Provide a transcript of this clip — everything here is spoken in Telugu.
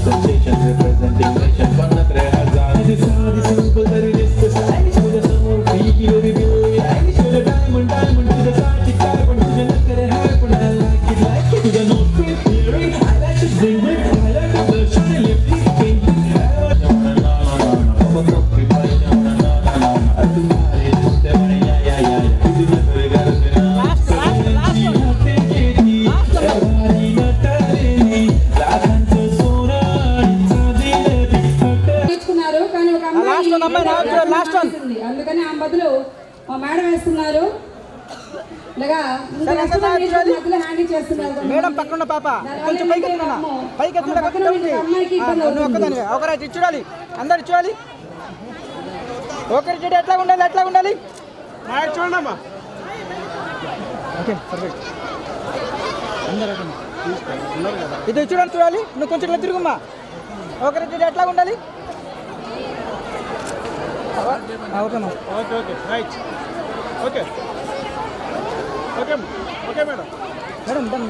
sensation representing nation from the 3000. This is the simple very list stylish with the summer freaky baby baby stylish with the diamond to the party carbon to the naked happen I like it to the nose creep theory I like to bring it I like to blush on the lip pink అందుకని ఆ బదులు మా మేడం వేస్తున్నారు ఇలాగా హ్యాండిల్ చేస్తున్నారు మేడం పక్కన పాప కొంచెం పైకి ఎత్తున్నా పైకి ఎత్తున్నా ఒకరైతే చూడాలి అందరు చూడాలి ఒకరి చెడు ఎట్లా ఉండాలి చూడండి అమ్మా ఓకే పర్ఫెక్ట్ ఇది చూడాలి నువ్వు కొంచెం ఇట్లా తిరుగుమ్మా ఒకరి చెడు ఎట్లా ఉండాలి ఓకేమ్మా okay right okay madam done